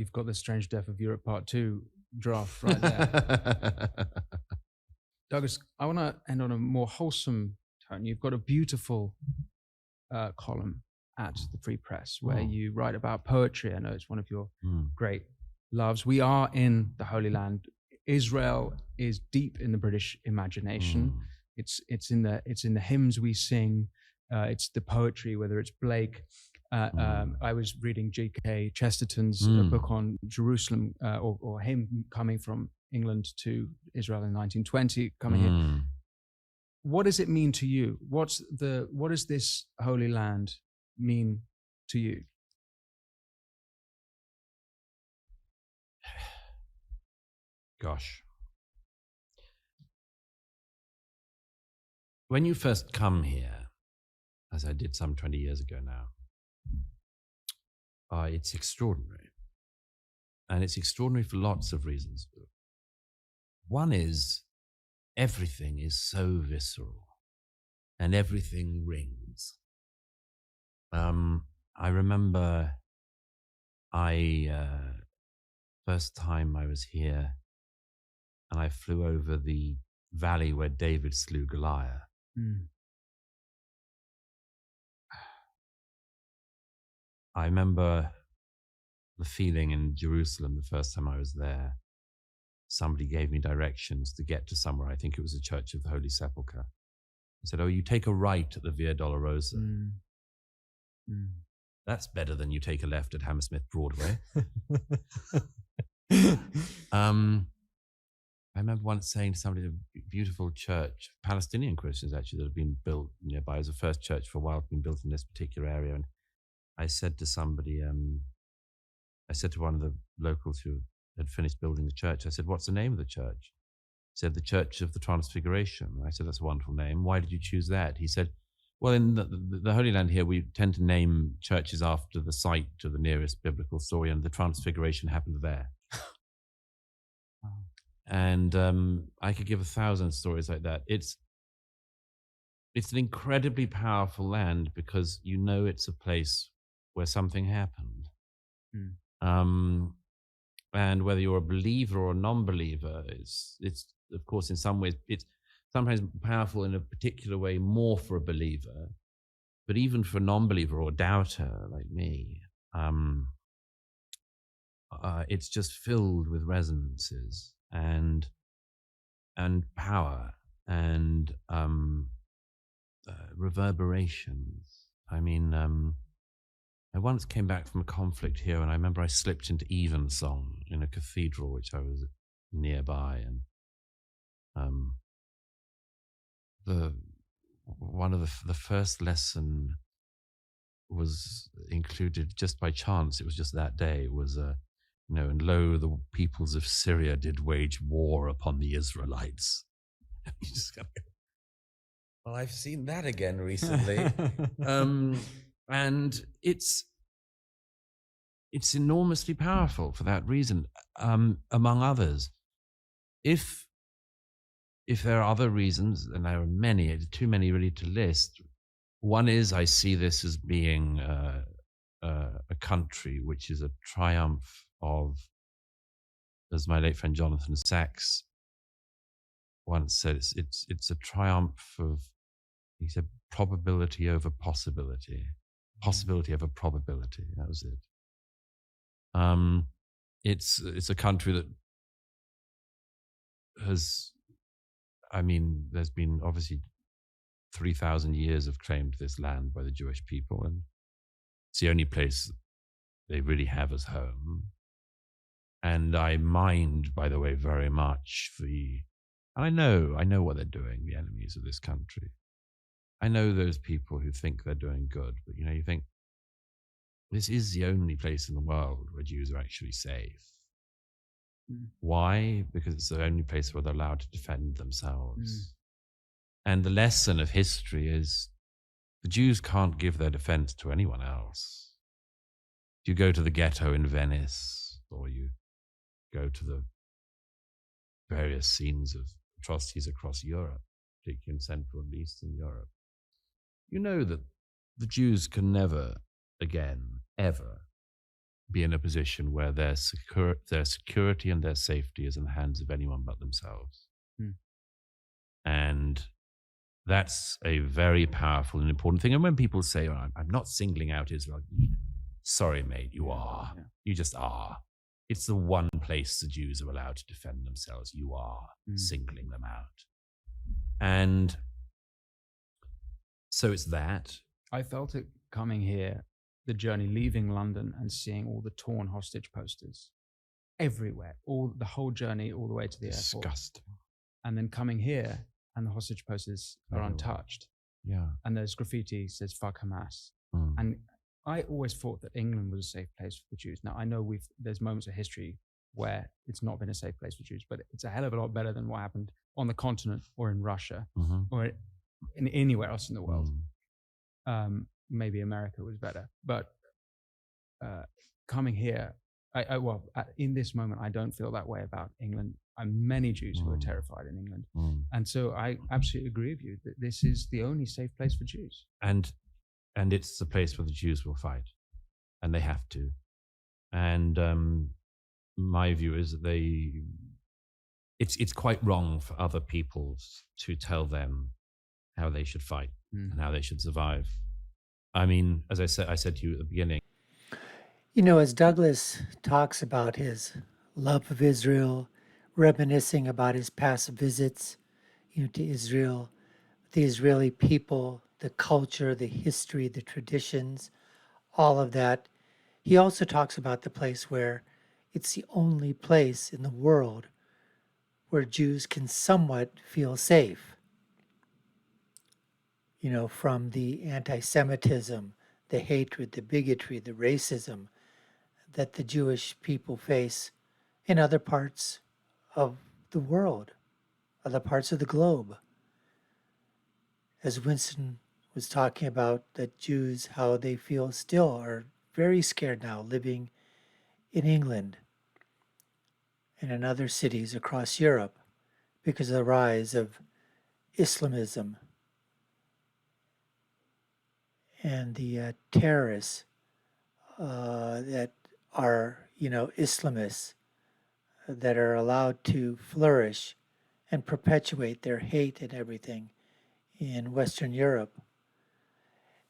You've got the Strange Death of Europe Part 2 draft right there. Douglas, I want to end on a more wholesome tone. You've got a beautiful column at the Free Press where you write about poetry. I know it's one of your great loves. We are in the Holy Land. Israel is deep in the British imagination. It's in the hymns we sing. It's the poetry, whether it's Blake. I was reading G.K. Chesterton's book on Jerusalem, or him coming from England to Israel in 1920, coming here. What does it mean to you? What does this Holy Land mean to you? Gosh. When you first come here, as I did some 20 years ago now, it's extraordinary. And it's extraordinary for lots of reasons. One is everything is so visceral and everything rings. I remember first time I was here and I flew over the valley where David slew Goliath. I remember the feeling in Jerusalem the first time I was there. Somebody gave me directions to get to somewhere. I think it was the Church of the Holy Sepulchre. He said, you take a right at the Via Dolorosa. That's better than you take a left at Hammersmith Broadway. I remember once saying to somebody, a beautiful church, Palestinian Christians actually, that had been built nearby. It was the first church for a while been built in this particular area. And I said to somebody, I said to one of the locals who had finished building the church, I said, what's the name of the church? He said, the Church of the Transfiguration. I said, that's a wonderful name. Why did you choose that? He said, well, in the Holy Land here, we tend to name churches after the site to the nearest biblical story, and the Transfiguration happened there. And I could give 1,000 stories like that. It's an incredibly powerful land because you know it's a place where something happened. And whether you're a believer or a non-believer, it's of course in some ways it's sometimes powerful in a particular way more for a believer, but even for a non-believer or a doubter like me, it's just filled with resonances and power and reverberations. I mean, I once came back from a conflict here, and I remember I slipped into evensong in a cathedral which I was nearby, and one of the first lesson was included just by chance. It was just that day. It was and lo, the peoples of Syria did wage war upon the Israelites. You just go, well, I've seen that again recently. And it's enormously powerful for that reason, among others. If there are other reasons, and there are many, too many really to list, one is I see this as being a country which is a triumph of, as my late friend Jonathan Sacks once said, it's a triumph of, he said, probability over possibility. Possibility over probability. That was it. It's a country that has, I mean, there's been obviously 3,000 years of claim to this land by the Jewish people, and it's the only place they really have as home. And I mind, by the way, very much and I know what they're doing, the enemies of this country. I know those people who think they're doing good, but you think, this is the only place in the world where Jews are actually safe. Why? Because it's the only place where they're allowed to defend themselves. And the lesson of history is the Jews can't give their defense to anyone else. If you go to the ghetto in Venice, or you go to the various scenes of atrocities across Europe, particularly in Central and Eastern Europe, you know that the Jews can never again, ever, be in a position where their security and their safety is in the hands of anyone but themselves. Hmm. And that's a very powerful and important thing. And when people say, oh, I'm not singling out Israel, sorry, mate, you are. Yeah. You just are. It's the one place the Jews are allowed to defend themselves. You are singling them out. And so it's that. I felt it coming here, the journey leaving London and seeing all the torn hostage posters everywhere, the whole journey all the way to the airport. Disgusting. And then coming here and the hostage posters are untouched. Yeah. And there's graffiti says fuck Hamas. And I always thought that England was a safe place for the Jews. Now I know there's moments of history where it's not been a safe place for Jews, but it's a hell of a lot better than what happened on the continent or in Russia or in anywhere else in the world. Maybe America was better, but coming here, in this moment, I don't feel that way about England. Many Jews who are terrified in England. And so I absolutely agree with you that this is the only safe place for Jews. And it's the place where the Jews will fight, and they have to. And my view is that it's quite wrong for other people to tell them how they should fight and how they should survive. I mean, as I said to you at the beginning. You know, as Douglas talks about his love of Israel, reminiscing about his past visits, to Israel, the Israeli people, the culture, the history, the traditions, all of that. He also talks about the place where it's the only place in the world where Jews can somewhat feel safe. From the anti-Semitism, the hatred, the bigotry, the racism that the Jewish people face in other parts of the world, other parts of the globe. As Winston was talking about, that Jews, how they feel still are very scared now living in England and in other cities across Europe because of the rise of Islamism and the terrorists that are, Islamists that are allowed to flourish and perpetuate their hate and everything in Western Europe.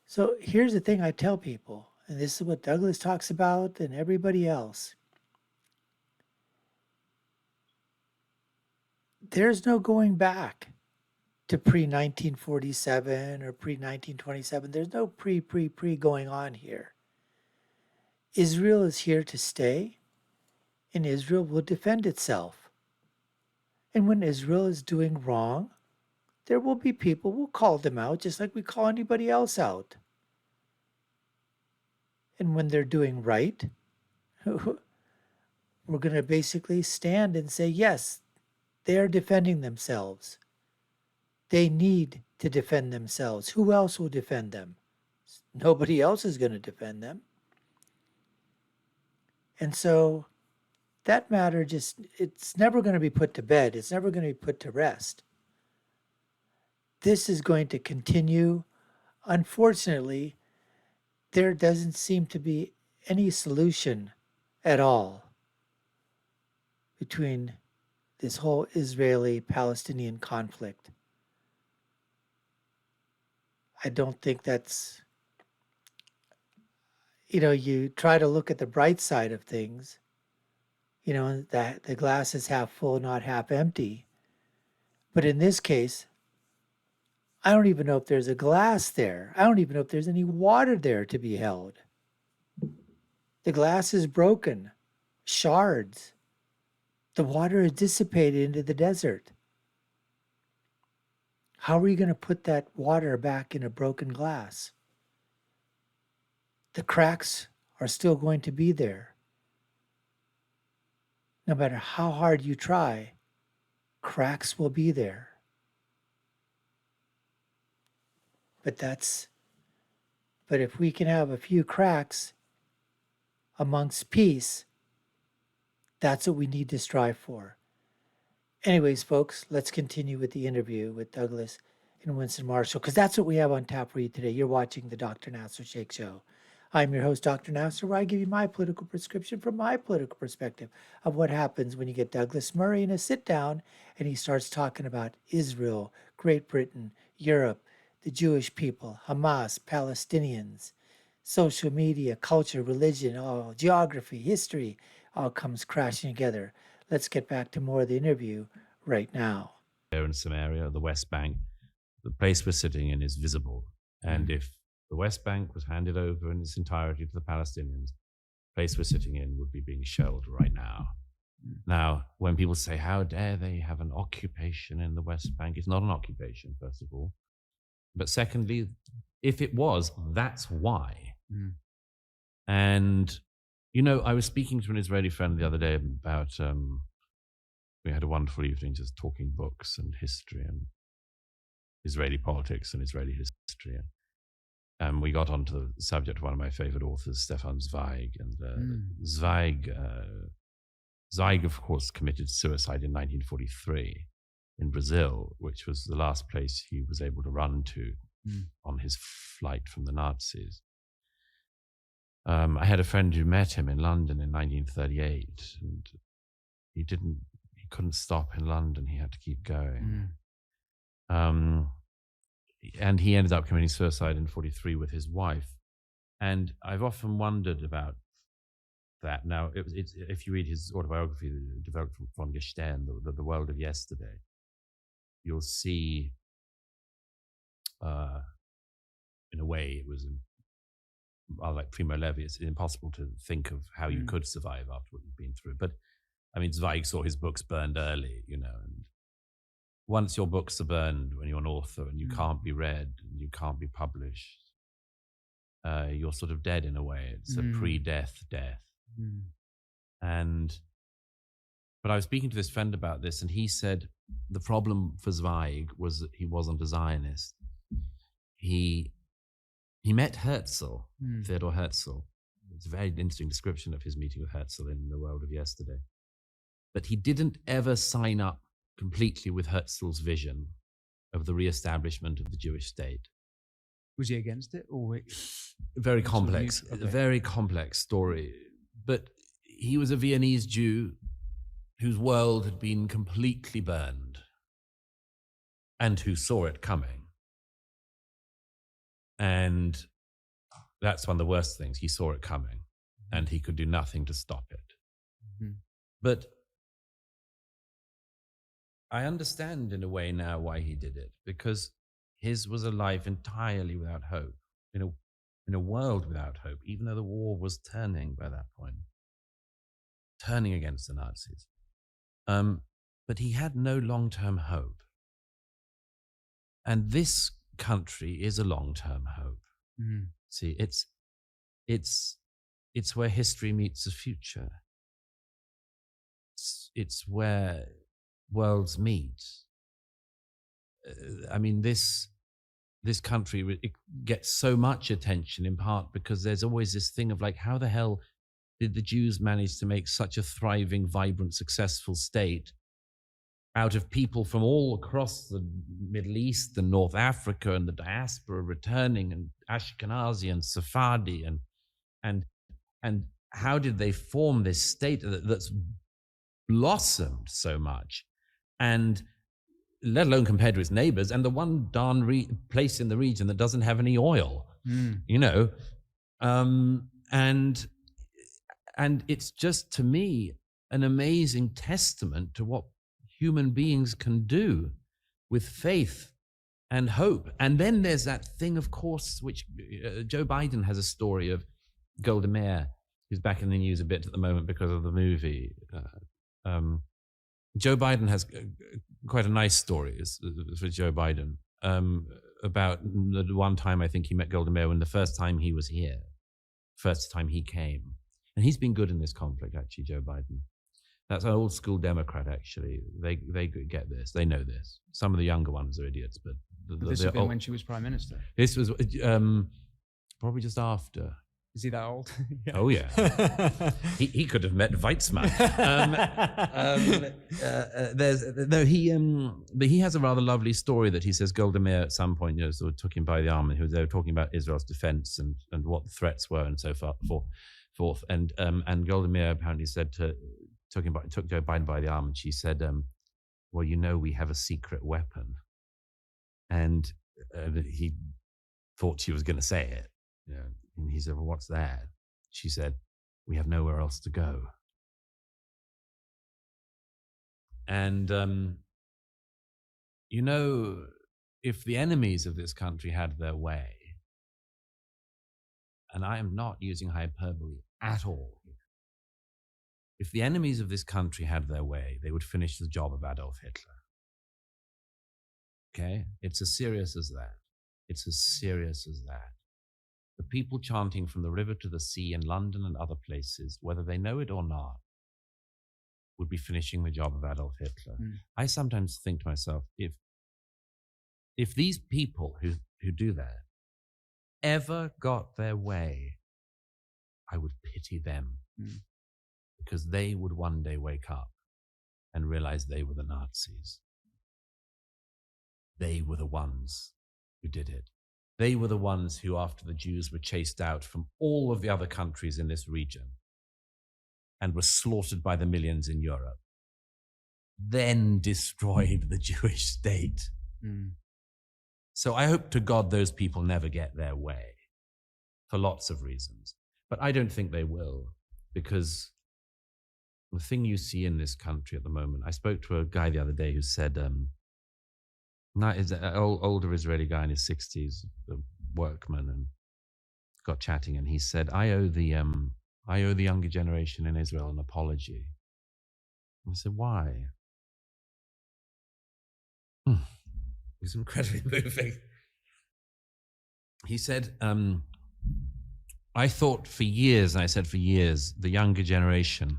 So here's the thing I tell people, and this is what Douglas talks about and everybody else. There's no going back to pre-1947 or pre-1927. There's no pre going on here. Israel is here to stay, and Israel will defend itself. And when Israel is doing wrong, there will be people who will call them out just like we call anybody else out. And when they're doing right, we're going to basically stand and say, yes, they are defending themselves. They need to defend themselves. Who else will defend them? Nobody else is going to defend them. And so that matter it's never going to be put to bed. It's never going to be put to rest. This is going to continue. Unfortunately, there doesn't seem to be any solution at all between this whole Israeli-Palestinian conflict. I don't think that's, you try to look at the bright side of things, that the glass is half full, not half empty. But in this case, I don't even know if there's a glass there. I don't even know if there's any water there to be held. The glass is broken, shards. The water is dissipated into the desert. How are you going to put that water back in a broken glass? The cracks are still going to be there. No matter how hard you try, cracks will be there. But if we can have a few cracks amongst peace, that's what we need to strive for. Anyways, folks, let's continue with the interview with Douglas and Winston Marshall, because that's what we have on tap for you today. You're watching the Dr. Nasir Shaikh Show. I'm your host, Dr. Nasir, where I give you my political prescription from my political perspective of what happens when you get Douglas Murray in a sit down and he starts talking about Israel, Great Britain, Europe, the Jewish people, Hamas, Palestinians, social media, culture, religion, all geography, history, all comes crashing together. Let's get back to more of the interview right now. There in Samaria, the West Bank, the place we're sitting in is visible. And if the West Bank was handed over in its entirety to the Palestinians, the place we're sitting in would be being shelled right now. Now, when people say, how dare they have an occupation in the West Bank? It's not an occupation, first of all. But secondly, if it was, that's why. And, you know, I was speaking to an Israeli friend the other day about, we had a wonderful evening just talking books and history and Israeli politics and Israeli history. And we got onto the subject of one of my favorite authors, Stefan Zweig. And Zweig, of course, committed suicide in 1943 in Brazil, which was the last place he was able to run to on his flight from the Nazis. I had a friend who met him in London in 1938, and he couldn't stop in London. He had to keep going. And he ended up committing suicide in 43 with his wife. And I've often wondered about that. Now, if you read his autobiography, developed von Gestern, the World of Yesterday, you'll see, in a way, it was like Primo Levi. It's impossible to think of how you could survive after what you've been through. But I mean, Zweig saw his books burned early, you know, and once your books are burned when you're an author and you can't be read and you can't be published, you're sort of dead in a way. It's a pre-death death. But I was speaking to this friend about this, and he said the problem for Zweig was that he wasn't a Zionist. He met Herzl, Theodor Herzl. It's a very interesting description of his meeting with Herzl in The World of Yesterday. But he didn't ever sign up completely with Herzl's vision of the reestablishment of the Jewish state. Was he against it? Or very complex, a very complex story. But he was a Viennese Jew whose world had been completely burned and who saw it coming. And that's one of the worst things. He saw it coming and he could do nothing to stop it. But I understand in a way now why he did it, because his was a life entirely without hope, in a world without hope, even though the war was turning by that point, turning against the Nazis. But he had no long-term hope. And this country is a long-term hope. See, it's where history meets the future. It's where worlds meet. I mean, this country, it gets so much attention in part because there's always this thing of like, how the hell did the Jews manage to make such a thriving, vibrant, successful state out of people from all across the Middle East and North Africa and the diaspora returning, and Ashkenazi and Sephardi, and how did they form this state that's blossomed so much, and let alone compared to its neighbors, and the one darn place in the region that doesn't have any oil, you know, and it's just, to me, an amazing testament to what human beings can do with faith and hope. And then there's that thing, of course, which Joe Biden has a story of Golda Meir, who's back in the news a bit at the moment because of the movie. Joe Biden has quite a nice story for Joe Biden about the one time I think he met Golda Meir when the first time he was here, first time he came. And he's been good in this conflict, actually, Joe Biden. That's an old school Democrat, actually. They get this. They know this. Some of the younger ones are idiots, but this has been when she was prime minister. This was probably just after. Is he that old? Yeah. Oh, yeah. he could have met Weizmann. But he has a rather lovely story that he says Golda Meir at some point, sort of took him by the arm, and they were talking about Israel's defense and what the threats were and so forth. And Golda Meir apparently said took Joe Biden by the arm, and she said, well, we have a secret weapon. And he thought she was going to say it. Yeah. And he said, well, what's that? She said, we have nowhere else to go. And, if the enemies of this country had their way, and I am not using hyperbole at all, if the enemies of this country had their way, they would finish the job of Adolf Hitler. Okay? It's as serious as that. It's as serious as that. The people chanting from the river to the sea in London and other places, whether they know it or not, would be finishing the job of Adolf Hitler. I sometimes think to myself, if these people who do that ever got their way, I would pity them, because they would one day wake up and realize they were the Nazis. They were the ones who did it. They were the ones who, after the Jews were chased out from all of the other countries in this region and were slaughtered by the millions in Europe, then destroyed the Jewish state. So I hope to God those people never get their way, for lots of reasons. But I don't think they will, because the thing you see in this country at the moment, I spoke to a guy the other day who said, is an older Israeli guy in his 60s, a workman, and got chatting, and he said, I owe the younger generation in Israel an apology. And I said, why? It was incredibly moving. He said, I thought for years, and I said for years, the younger generation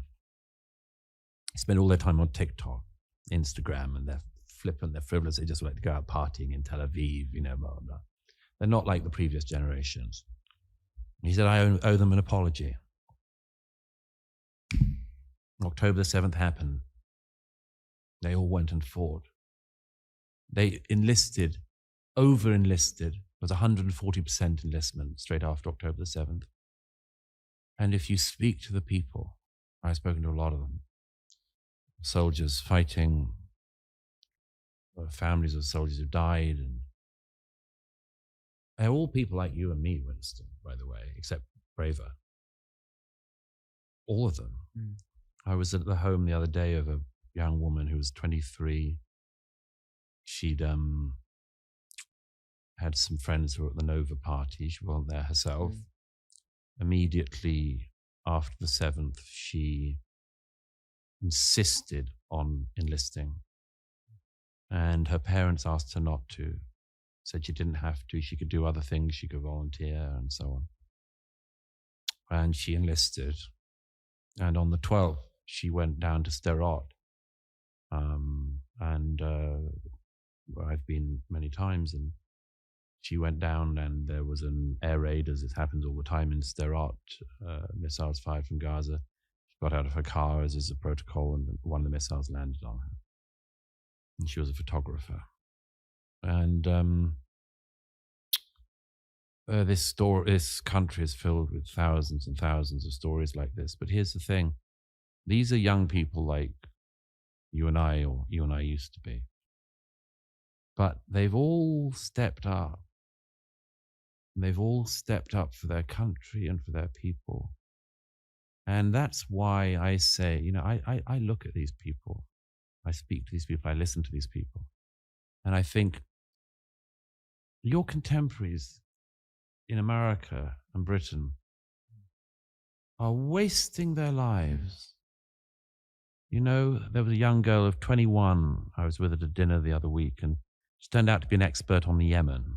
spend all their time on TikTok, Instagram, and they're flippant, they're frivolous, they just like to go out partying in Tel Aviv, blah, blah, blah. They're not like the previous generations. He said, I owe them an apology. October the 7th happened. They all went and fought. They enlisted, over-enlisted, it was 140% enlistment straight after October the 7th. And if you speak to the people, I've spoken to a lot of them, soldiers fighting, families of soldiers who died, and they're all people like you and me, Winston, by the way, except braver. All of them. I was at the home the other day of a young woman who was 23. She'd had some friends who were at the Nova party. She wasn't there herself. Immediately after the 7th, she insisted on enlisting. And her parents asked her not to, said she didn't have to, she could do other things, she could volunteer and so on. And she enlisted. And on the 12th, she went down to Sderot. I've been many times, and she went down and there was an air raid, as it happens all the time in Sderot, missiles fired from Gaza. She got out of her car, as is a protocol, and one of the missiles landed on her. And she was a photographer. And this country is filled with thousands and thousands of stories like this. But here's the thing. These are young people like you and I, or you and I used to be. But they've all stepped up. And they've all stepped up for their country and for their people. And that's why I say, I look at these people. I speak to these people. I listen to these people. And I think your contemporaries in America and Britain are wasting their lives. There was a young girl of 21. I was with at a dinner the other week, and she turned out to be an expert on the Yemen,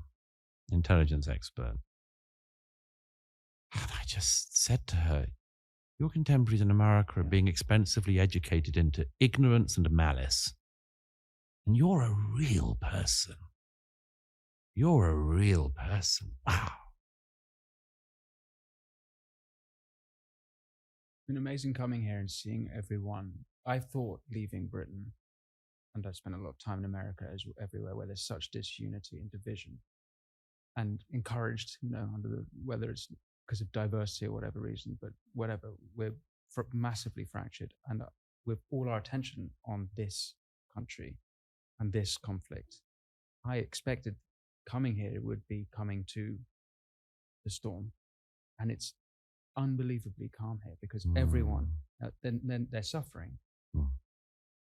intelligence expert. And I just said to her, your contemporaries in America are being expensively educated into ignorance and malice. And you're a real person. You're a real person. Wow. been amazing coming here and seeing everyone. I thought leaving Britain, and I spent a lot of time in America, as everywhere where there's such disunity and division, and encouraged, under whether it's because of diversity or whatever reason, but whatever, we're massively fractured, and with all our attention on this country and this conflict, I expected coming here would be coming to the storm, and it's unbelievably calm here because everyone, then they're suffering,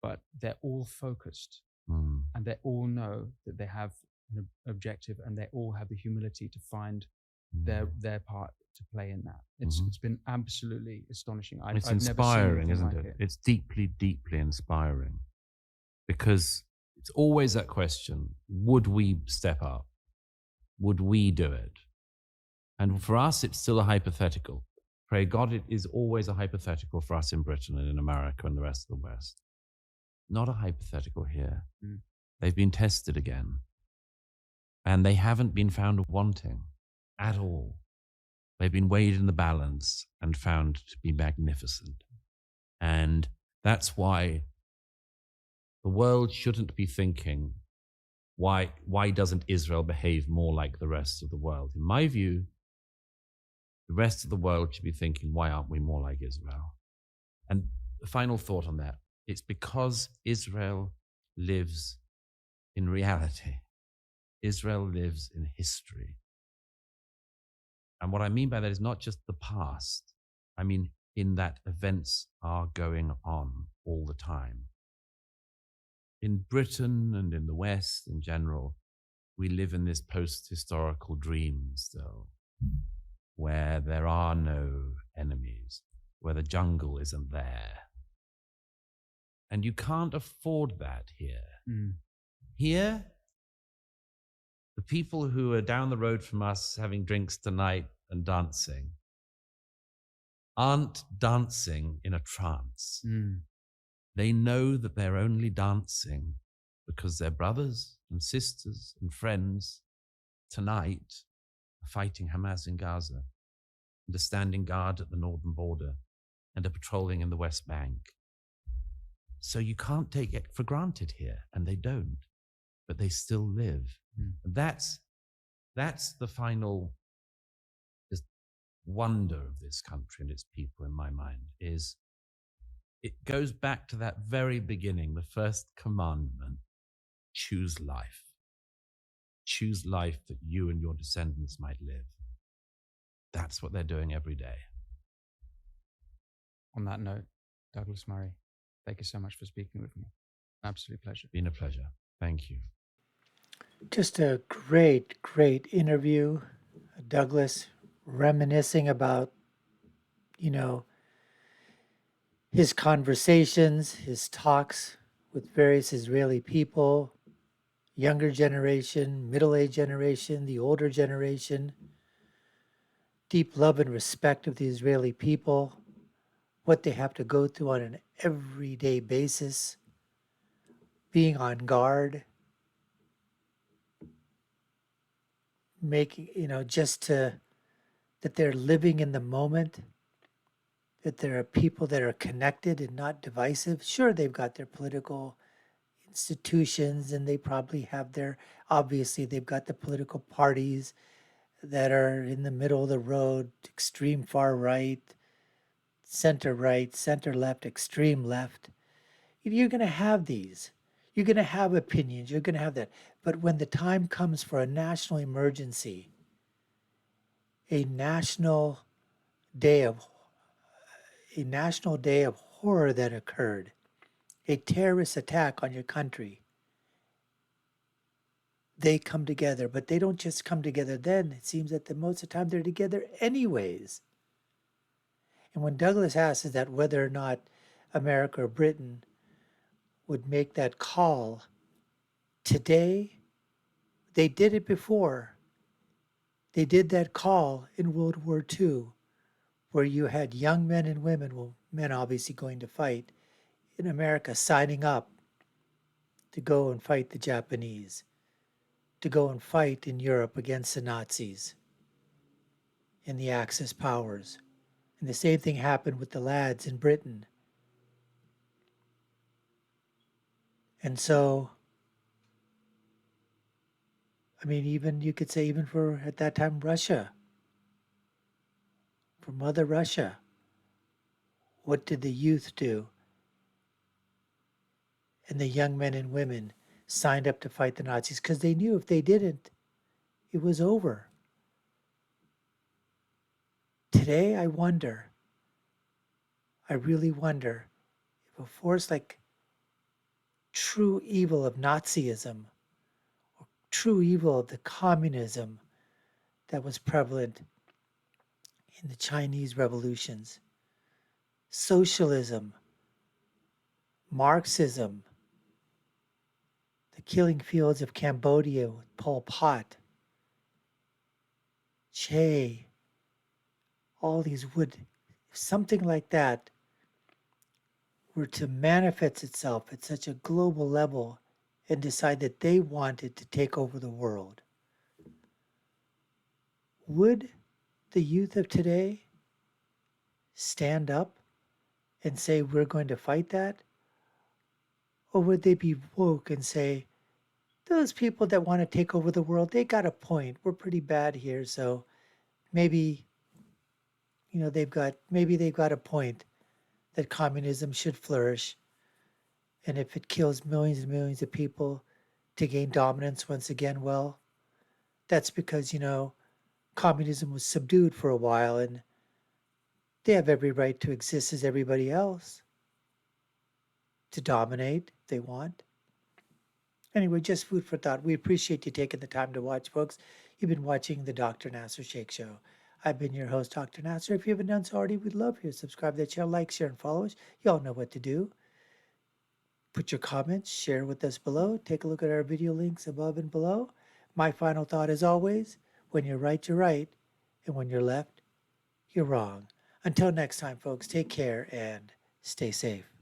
but they're all focused, and they all know that they have an objective, and they all have the humility to find their part to play in that. It's been absolutely astonishing. It's I've inspiring, never seen isn't like it? It's deeply, deeply inspiring, because it's always that question: would we step up? Would we do it? And for us, it's still a hypothetical. Pray God, it is always a hypothetical for us in Britain and in America and the rest of the West. Not a hypothetical here. They've been tested again. And they haven't been found wanting at all. They've been weighed in the balance and found to be magnificent. And that's why the world shouldn't be thinking, why doesn't Israel behave more like the rest of the world? In my view, the rest of the world should be thinking, why aren't we more like Israel? And the final thought on that, it's because Israel lives in reality. Israel lives in history. And what I mean by that is not just the past. I mean, in that events are going on all the time. In Britain and in the West in general, we live in this post-historical dream still, where there are no enemies, where the jungle isn't there. And you can't afford that here. Here, the people who are down the road from us having drinks tonight and dancing aren't dancing in a trance. They know that they're only dancing because their brothers and sisters and friends tonight are fighting Hamas in Gaza, and are standing guard at the northern border, and are patrolling in the West Bank. So you can't take it for granted here, and they don't, but they still live. And that's the final just wonder of this country and its people, in my mind, is it goes back to that very beginning, the first commandment: choose life. Choose life that you and your descendants might live. That's what they're doing every day. On that note, Douglas Murray, thank you so much for speaking with me. Absolute pleasure. Been a pleasure. Thank you. Just a great, great interview. Douglas reminiscing about, his conversations, his talks with various Israeli people, younger generation, middle-aged generation, the older generation, deep love and respect of the Israeli people, what they have to go through on an everyday basis, being on guard, making, that they're living in the moment, that there are people that are connected and not divisive. Sure, they've got their political institutions and they probably have obviously they've got the political parties that are in the middle of the road, extreme far right, center left, extreme left. You're going to have these. You're going to have opinions. You're going to have that. But when the time comes for a national emergency, a national day of horror that occurred, a terrorist attack on your country, they come together. But they don't just come together then. It seems that most of the time they're together anyways. And when Douglas asks is that whether or not America or Britain would make that call today, they did it before. They did that call in World War II, where you had young men and women, well, men obviously going to fight, in America signing up to go and fight the Japanese, to go and fight in Europe against the Nazis and the Axis powers. And And the same thing happened with the lads in Britain. And so, I mean, even you could say, even for at that time, Russia, for Mother Russia, what did the youth do? And the young men and women signed up to fight the Nazis because they knew if they didn't, it was over. Today, I wonder, I really wonder if a force like true evil of Nazism, or true evil of the communism that was prevalent in the Chinese revolutions, socialism, Marxism, the killing fields of Cambodia with Pol Pot, Che, all these would, if something like that were to manifest itself at such a global level and decide that they wanted to take over the world, would the youth of today stand up and say, we're going to fight that? Or would they be woke and say, those people that want to take over the world, they got a point. We're pretty bad here, so maybe, maybe they've got a point that communism should flourish. And if it kills millions and millions of people to gain dominance once again, well, that's because, communism was subdued for a while and they have every right to exist as everybody else, to dominate if they want. Anyway, just food for thought. We appreciate you taking the time to watch, folks. You've been watching the Dr. Nasir Shaikh Show. I've been your host, Dr. Nasir. If you haven't done so already, we'd love you to subscribe to the channel, like, share, and follow us. You all know what to do. Put your comments, share with us below. Take a look at our video links above and below. My final thought, as always, when you're right, you're right. And when you're left, you're wrong. Until next time, folks, take care and stay safe.